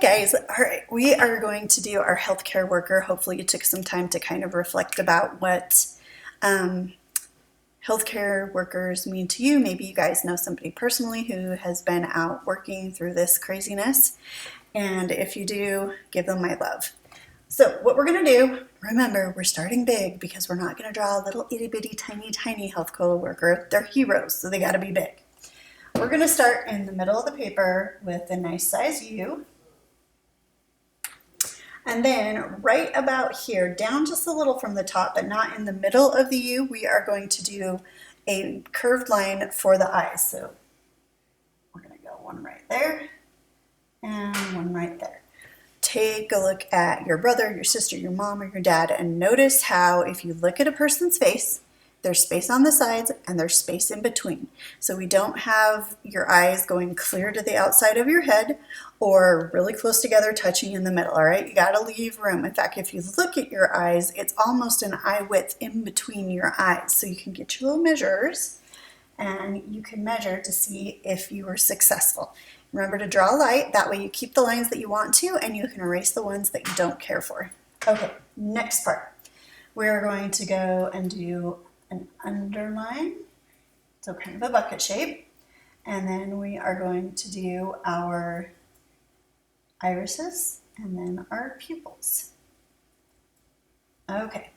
guys, all right, we are going to do our healthcare worker. Hopefully you took some time to kind of reflect about what healthcare workers mean to you. Maybe you guys know somebody personally who has been out working through this craziness. And if you do, give them my love. So what we're gonna do, remember, we're starting big because we're not gonna draw a little itty bitty tiny healthcare worker. They're heroes, so they gotta be big. We're gonna start in the middle of the paper with a nice size U. And then right about here, down just a little from the top, but not in the middle of the U, we are going to do a curved line for the eyes. So we're gonna go one right there and one right there. Take a look at your brother, your sister, your mom, or your dad, and notice how if you look at a person's face, there's space on the sides and there's space in between. So we don't have your eyes going clear to the outside of your head or really close together touching in the middle, all right? You gotta leave room. In fact, if you look at your eyes, it's almost an eye width in between your eyes. So you can get your little measures and you can measure to see if you were successful. Remember to draw light, that way you keep the lines that you want to and you can erase the ones that you don't care for. Okay, next part. We're going to go and do an underline, so kind of a bucket shape, and then we are going to do our irises and then our pupils. Okay,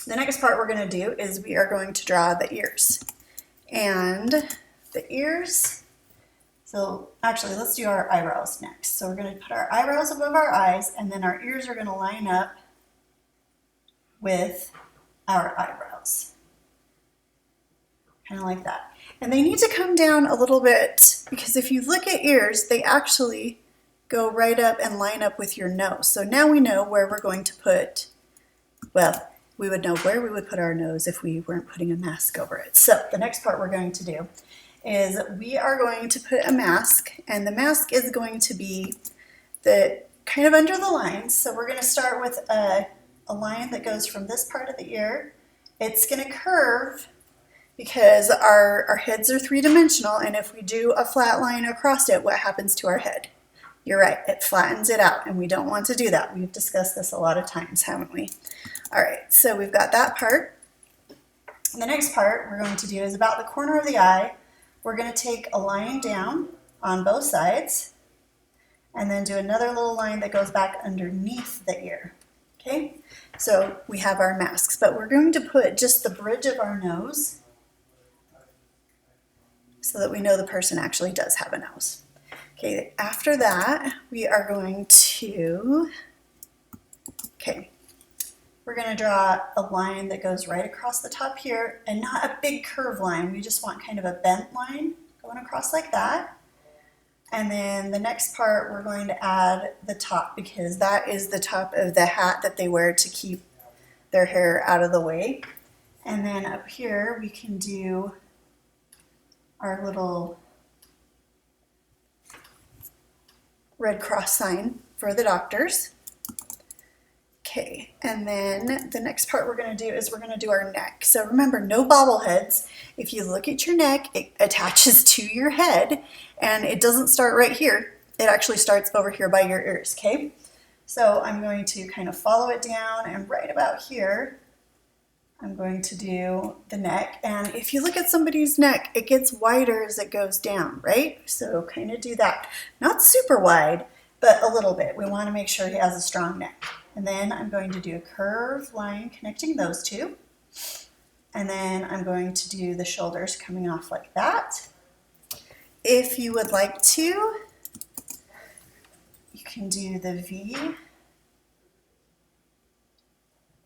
the next part we're going to do is we are going to draw the ears, and the ears, so actually let's do our eyebrows next. So we're going to put our eyebrows above our eyes and then our ears are going to line up with our eyebrows, kind of like that. And they need to come down a little bit because if you look at ears, they actually go right up and line up with your nose. So now we know where we're going to put, well, we would know where we would put our nose if we weren't putting a mask over it. So the next part we're going to do is we are going to put a mask, and the mask is going to be the kind of under the lines. So we're going to start with a line that goes from this part of the ear. It's going to curve because our heads are three-dimensional, and if we do a flat line across it, what happens to our head? You're right, it flattens it out, and we don't want to do that. We've discussed this a lot of times, haven't we? All right, so we've got that part. The next part we're going to do is about the corner of the eye. We're going to take a line down on both sides and then do another little line that goes back underneath the ear. Okay, so we have our masks, but we're going to put just the bridge of our nose so that we know the person actually does have a nose. Okay, after that, we are going to, we're going to draw a line that goes right across the top here, and not a big curve line. We just want kind of a bent line going across like that. And then the next part, we're going to add the top because that is the top of the hat that they wear to keep their hair out of the way. And then up here, we can do our little Red Cross sign for the doctors. Okay, and then the next part we're going to do is we're going to do our neck. So remember, no bobbleheads. If you look at your neck, it attaches to your head, and it doesn't start right here. It actually starts over here by your ears, okay? So I'm going to kind of follow it down, and right about here, I'm going to do the neck. And if you look at somebody's neck, it gets wider as it goes down, right? So kind of do that. Not super wide, but a little bit. We want to make sure he has a strong neck. And then I'm going to do a curved line connecting those two. And then I'm going to do the shoulders coming off like that. If you would like to, you can do the V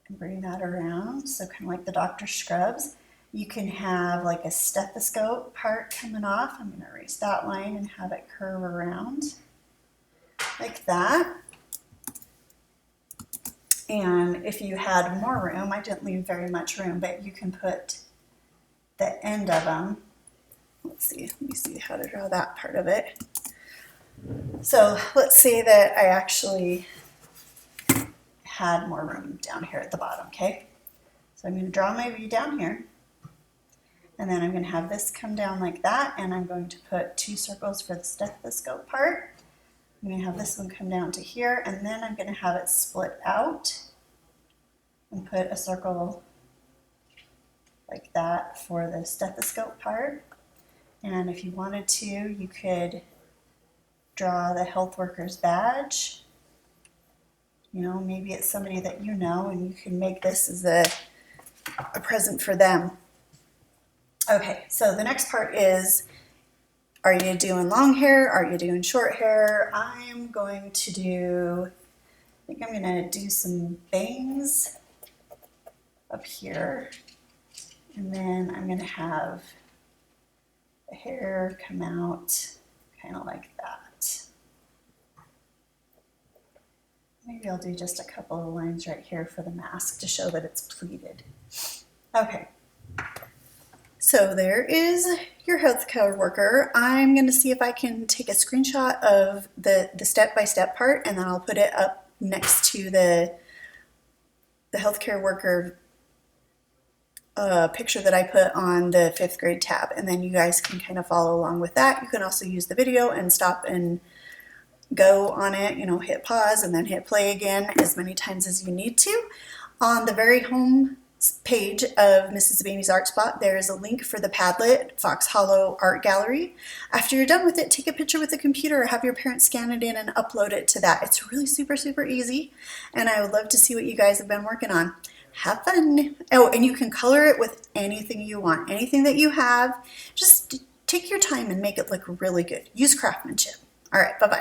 and bring that around. So kind of like the Dr. Scrubs. You can have like a stethoscope part coming off. I'm going to erase that line and have it curve around like that. And if you had more room, I didn't leave very much room, but you can put the end of them. Let's see, let me see how to draw that part of it. So let's say that I actually had more room down here at the bottom, okay? So I'm going to draw my V down here. And then I'm going to have this come down like that, and I'm going to put 2 circles for the stethoscope part. I'm going to have this one come down to here, and then I'm going to have it split out and put a circle like that for the stethoscope part. And if you wanted to, you could draw the health worker's badge. You know, maybe it's somebody that you know, and you can make this as a present for them. Okay, so the next part is, are you doing long hair? Are you doing short hair? I'm going to do, I think I'm going to do some bangs up here. And then I'm going to have the hair come out kind of like that. Maybe I'll do just a couple of lines right here for the mask to show that it's pleated. Okay, so there is your healthcare worker. I'm going to see if I can take a screenshot of the step-by-step part, and then I'll put it up next to the healthcare worker picture that I put on the 5th grade tab, and then you guys can kind of follow along with that. You can also use the video and stop and go on it, you know, hit pause and then hit play again as many times as you need to. On the very home page of Mrs. Zabany's Art Spot, there is a link for the Padlet Fox Hollow Art Gallery. After you're done with it, take a picture with the computer or have your parents scan it in and upload it to that. It's really super, super easy, and I would love to see what you guys have been working on. Have fun. Oh, and you can color it with anything you want, anything that you have. Just take your time and make it look really good. Use craftsmanship. All right, bye-bye.